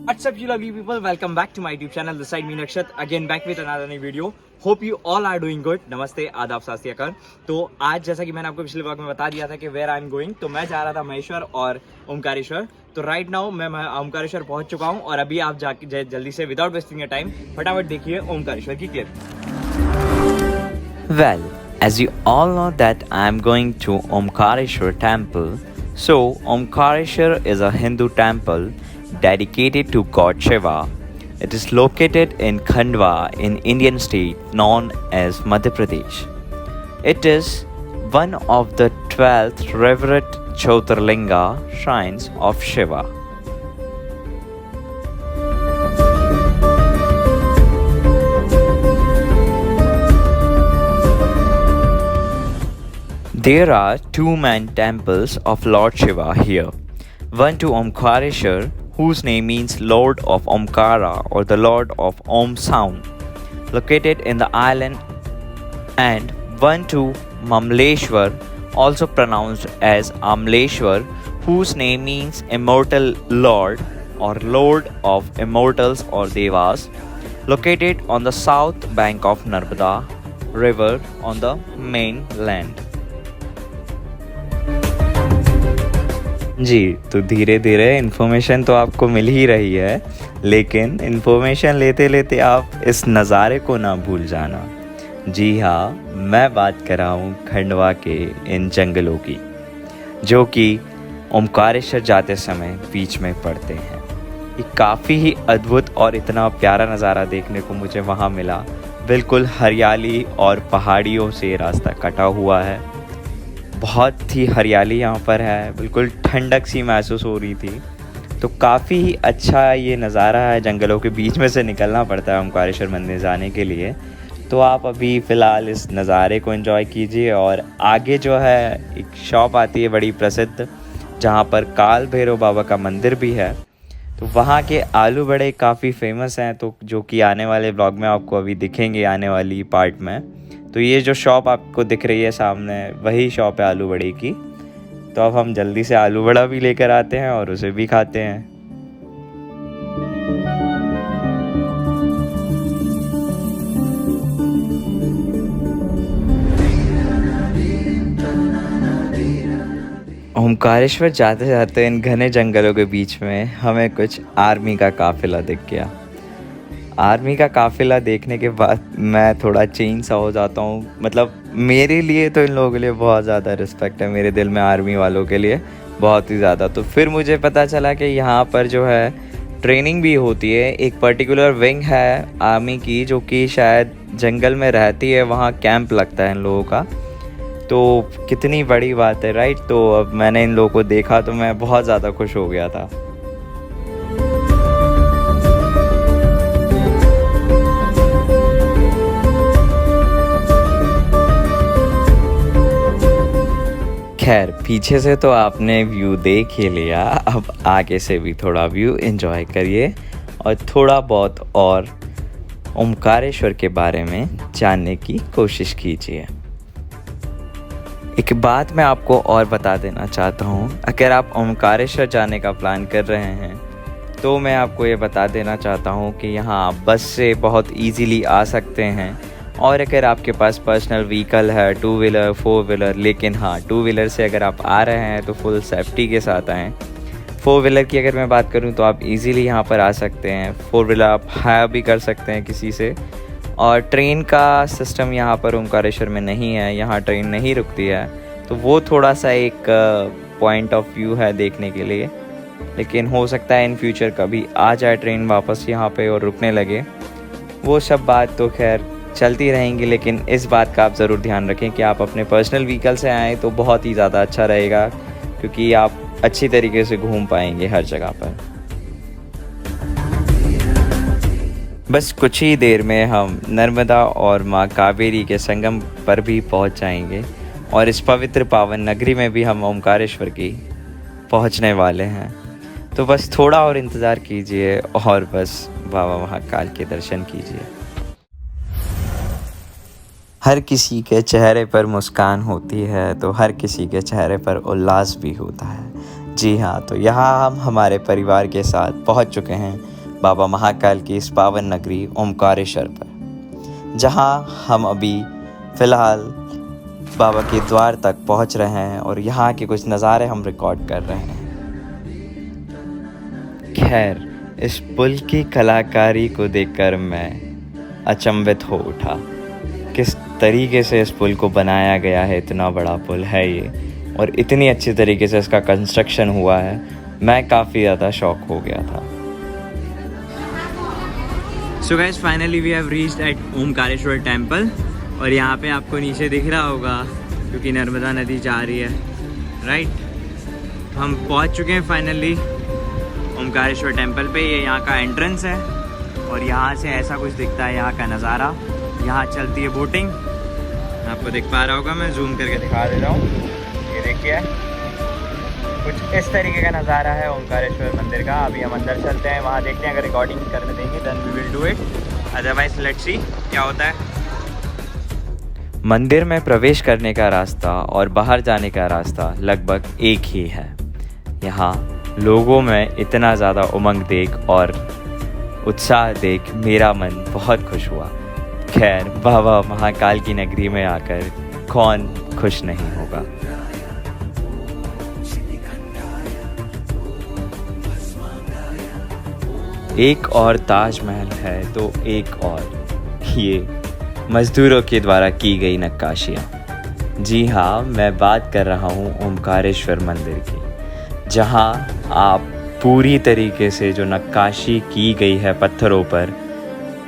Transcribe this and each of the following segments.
What's up, you lovely people? Welcome back to my YouTube channel. This side me Nakshat again back with another new video. Hope you all are doing good. नमस्ते, आदाब, सत श्री अकाल। तो आज जैसा कि मैंने आपको पिछले ब्लॉग में बता दिया था कि वेयर आई एम गोइंग, तो मैं जा रहा था महेश्वर और ओमकारेश्वर। तो राइट नाउ मैं ओमकारेश्वर पहुंच चुका हूं और अभी आप जाके जल्दी से विदाउट वेस्टिंग योर टाइम फटाफट देखिए ओमकारेश्वर की clip. Well, as you all know that I am going to Omkareshwar temple. So Omkareshwar is a Hindu temple dedicated to God Shiva. It is located in Khandwa in Indian state known as Madhya Pradesh. It is one of the 12th revered Jyotirlinga shrines of Shiva. There are two main temples of Lord Shiva here. One to Omkareshwar, whose name means Lord of Omkara or the Lord of Om sound, located in the island, and one to Mamleshwar, also pronounced as Amleshwar, whose name means Immortal Lord or Lord of Immortals or Devas, located on the south bank of Narmada River on the mainland. जी, तो धीरे धीरे information तो आपको मिल ही रही है, लेकिन information लेते लेते आप इस नज़ारे को ना भूल जाना। जी हाँ, मैं बात कर रहा हूँ खंडवा के इन जंगलों की, जो कि ओमकारेश्वर जाते समय बीच में पड़ते हैं। ये काफ़ी ही अद्भुत और इतना प्यारा नज़ारा देखने को मुझे वहाँ मिला। बिल्कुल हरियाली और पहाड़ियों से रास्ता कटा हुआ है। बहुत ही हरियाली यहाँ पर है, बिल्कुल ठंडक सी महसूस हो रही थी। तो काफ़ी ही अच्छा ये नज़ारा है। जंगलों के बीच में से निकलना पड़ता है ओमकारेश्वर मंदिर जाने के लिए। तो आप अभी फ़िलहाल इस नज़ारे को एंजॉय कीजिए। और आगे जो है एक शॉप आती है बड़ी प्रसिद्ध, जहाँ पर काल भैरव बाबा का मंदिर भी है। तो वहाँ के आलू बड़े काफ़ी फेमस हैं, तो जो कि आने वाले ब्लॉग में आपको अभी दिखेंगे आने वाली पार्ट में। तो ये जो शॉप आपको दिख रही है सामने, वही शॉप है आलू बड़े की। तो अब हम जल्दी से आलू बड़ा भी लेकर आते हैं और उसे भी खाते हैं। ओमकारेश्वर जाते जाते इन घने जंगलों के बीच में हमें कुछ आर्मी का काफिला दिख गया। आर्मी का काफ़िला देखने के बाद मैं थोड़ा चेंज सा हो जाता हूँ। मतलब मेरे लिए तो इन लोगों के लिए बहुत ज़्यादा रिस्पेक्ट है, मेरे दिल में आर्मी वालों के लिए बहुत ही ज़्यादा। तो फिर मुझे पता चला कि यहाँ पर जो है ट्रेनिंग भी होती है। एक पर्टिकुलर विंग है आर्मी की, जो कि शायद जंगल में रहती है, वहाँ कैंप लगता है इन लोगों का। तो कितनी बड़ी बात है, राइट। तो अब मैंने इन लोगों को देखा तो मैं बहुत ज़्यादा खुश हो गया था। खैर, पीछे से तो आपने व्यू देख ही लिया, अब आगे से भी थोड़ा व्यू एंजॉय करिए और थोड़ा बहुत और ओमकारेश्वर के बारे में जानने की कोशिश कीजिए। एक बात मैं आपको और बता देना चाहता हूँ, अगर आप ओमकारेश्वर जाने का प्लान कर रहे हैं तो मैं आपको ये बता देना चाहता हूँ कि यहाँ आप बस से बहुत इजीली आ सकते हैं। और अगर आपके पास पर्सनल व्हीकल है, 2 व्हीलर 4 व्हीलर, लेकिन हाँ 2 व्हीलर से अगर आप आ रहे हैं तो फुल सेफ्टी के साथ आएँ। 4 व्हीलर की अगर मैं बात करूँ तो आप इजीली यहाँ पर आ सकते हैं। 4 व्हीलर आप हायर भी कर सकते हैं किसी से। और ट्रेन का सिस्टम यहाँ पर ओमकारेश्वर में नहीं है, यहाँ ट्रेन नहीं रुकती है। तो वो थोड़ा सा एक पॉइंट ऑफ व्यू है देखने के लिए, लेकिन हो सकता है इन फ्यूचर कभी आ जाए ट्रेन वापस यहाँ पे और रुकने लगे। वो सब बात तो खैर चलती रहेंगी, लेकिन इस बात का आप ज़रूर ध्यान रखें कि आप अपने पर्सनल व्हीकल से आएँ तो बहुत ही ज़्यादा अच्छा रहेगा, क्योंकि आप अच्छी तरीके से घूम पाएंगे हर जगह पर। बस कुछ ही देर में हम नर्मदा और माँ कावेरी के संगम पर भी पहुँच जाएंगे और इस पवित्र पावन नगरी में भी हम ओमकारेश्वर की पहुँचने वाले हैं। तो बस थोड़ा और इंतज़ार कीजिए और बस बाबा महाकाल के दर्शन कीजिए। हर किसी के चेहरे पर मुस्कान होती है तो हर किसी के चेहरे पर उल्लास भी होता है। जी हाँ, तो यहाँ हम हमारे परिवार के साथ पहुँच चुके हैं बाबा महाकाल की इस पावन नगरी ओमकारेश्वर पर, जहां हम अभी फ़िलहाल बाबा के द्वार तक पहुंच रहे हैं और यहाँ के कुछ नज़ारे हम रिकॉर्ड कर रहे हैं। खैर, इस पुल की कलाकारी को देखकर मैं अचंभित हो उठा। किस तरीके से इस पुल को बनाया गया है, इतना बड़ा पुल है ये और इतनी अच्छी तरीके से इसका कंस्ट्रक्शन हुआ है, मैं काफ़ी ज़्यादा शॉक हो गया था। So guys finally we have reached at Omkareshwar temple और यहाँ पे आपको नीचे दिख रहा होगा क्योंकि नर्मदा नदी जा रही है, राइट। हम पहुँच चुके हैं फाइनली ओमकारेश्वर टेम्पल पे। ये यहाँ का एंट्रेंस है और यहाँ से ऐसा कुछ दिखता है यहाँ का नज़ारा। यहाँ चलती है बोटिंग, आपको दिख पा रहा होगा, मैं जूम करके दिखा दे रहा हूँ। ये देखिए कुछ इस तरीके का नज़ारा है ओमकारेश्वर मंदिर का। अभी हम अंदर चलते हैं, वहाँ देखते हैं, अगर रिकॉर्डिंग करने देंगे then we will do it, otherwise let's see क्या होता है। मंदिर में प्रवेश करने का रास्ता और बाहर जाने का रास्ता लगभग एक ही है। यहाँ लोगों में इतना ज़्यादा उमंग देख और उत्साह देख मेरा मन बहुत खुश हुआ। खैर, बाबा महाकाल की नगरी में आकर कौन खुश नहीं होगा। एक और ताजमहल है तो एक और ये मज़दूरों के द्वारा की गई नक्काशियाँ। जी हाँ, मैं बात कर रहा हूँ ओमकारेश्वर मंदिर की, जहाँ आप पूरी तरीके से जो नक्काशी की गई है पत्थरों पर,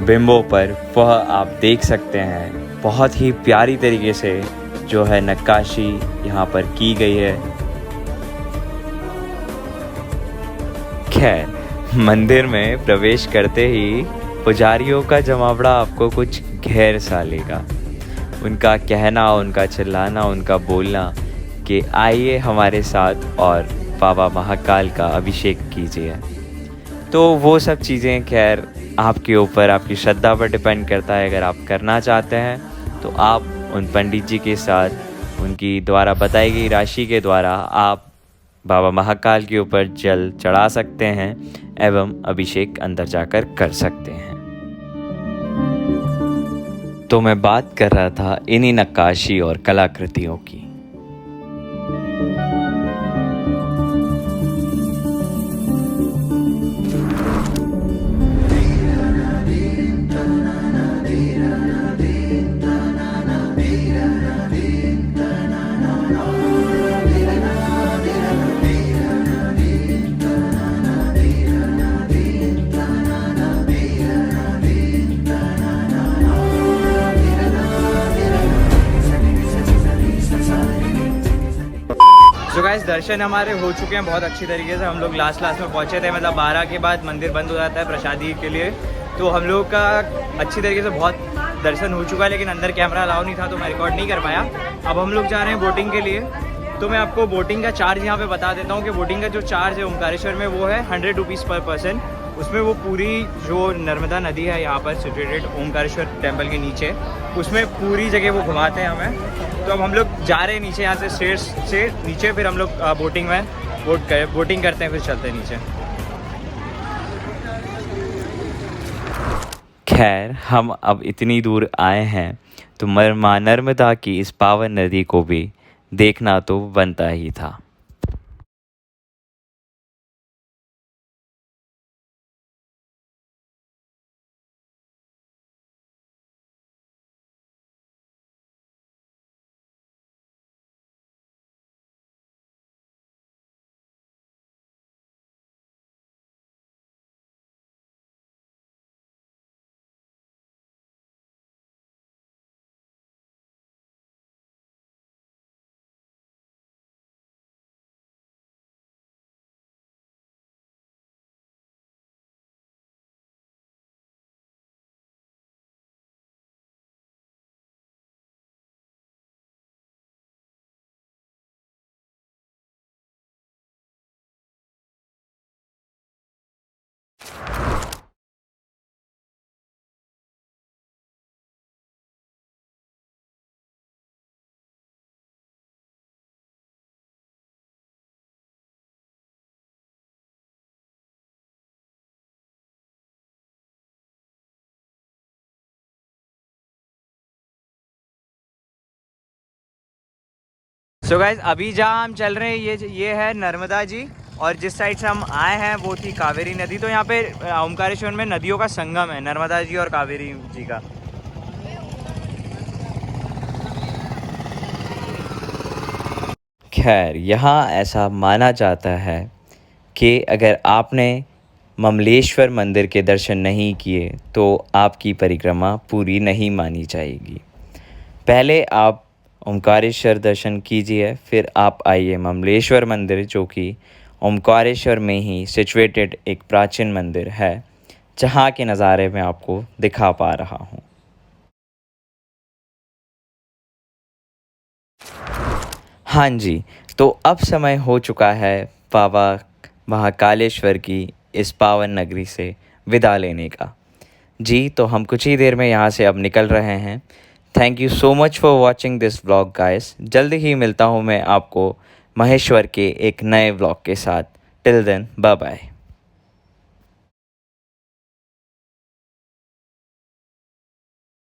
बिंबों पर, वह आप देख सकते हैं। बहुत ही प्यारी तरीके से जो है नक्काशी यहाँ पर की गई है। खैर, मंदिर में प्रवेश करते ही पुजारियों का जमावड़ा आपको कुछ गैर सा लेगा। उनका कहना, उनका चिल्लाना, उनका बोलना कि आइए हमारे साथ और बाबा महाकाल का अभिषेक कीजिए। तो वो सब चीज़ें खैर आपके ऊपर, आपकी श्रद्धा पर डिपेंड करता है। अगर आप करना चाहते हैं तो आप उन पंडित जी के साथ, उनकी द्वारा बताई गई राशि के द्वारा आप बाबा महाकाल के ऊपर जल चढ़ा सकते हैं एवं अभिषेक अंदर जाकर कर सकते हैं। तो मैं बात कर रहा था इन्हीं नक्काशी और कलाकृतियों की। सो गाइस दर्शन हमारे हो चुके हैं बहुत अच्छी तरीके से। हम लोग लास्ट में पहुंचे थे, मतलब 12 के बाद मंदिर बंद हो जाता है प्रसादी के लिए। तो हम लोग का अच्छी तरीके से बहुत दर्शन हो चुका है, लेकिन अंदर कैमरा अलाउ नहीं था तो मैं रिकॉर्ड नहीं कर पाया। अब हम लोग जा रहे हैं बोटिंग के लिए। तो मैं आपको बोटिंग का चार्ज यहाँ पे बता देता हूँ कि बोटिंग का जो चार्ज है ओमकारेश्वर में वो है 100 रुपीज़ पर पर्सन। उसमें वो पूरी जो नर्मदा नदी है यहाँ पर सिचुएटेड ओमकारेश्वर टेम्पल के नीचे, उसमें पूरी जगह वो घुमाते हैं हमें। तो अब हम लोग जा रहे हैं नीचे, यहाँ से स्टेयर्स से नीचे, फिर हम लोग बोटिंग में बोटिंग करते हैं, फिर चलते हैं नीचे। खैर, हम अब इतनी दूर आए हैं तो मां नर्मदा की इस पावन नदी को भी देखना तो बनता ही था। सो गाइज अभी जहाँ हम चल रहे हैं ये है नर्मदा जी, और जिस साइड से हम आए हैं वो थी कावेरी नदी। तो यहाँ पे ओमकारेश्वर में नदियों का संगम है, नर्मदा जी और कावेरी जी का। खैर यहाँ ऐसा माना जाता है कि अगर आपने ममलेश्वर मंदिर के दर्शन नहीं किए तो आपकी परिक्रमा पूरी नहीं मानी जाएगी। पहले आप ओमकारेश्वर दर्शन कीजिए, फिर आप आइए ममलेश्वर मंदिर, जो कि ओमकारेश्वर में ही सिचुएटेड एक प्राचीन मंदिर है, जहाँ के नज़ारे मैं आपको दिखा पा रहा हूँ। हाँ जी, तो अब समय हो चुका है बाबा महाकालेश्वर की इस पावन नगरी से विदा लेने का। जी, तो हम कुछ ही देर में यहाँ से अब निकल रहे हैं। Thank you so much for watching this vlog guys. जल्दी ही मिलता हूँ मैं आपको महेश्वर के एक नए व्लॉग के साथ। Till then bye bye.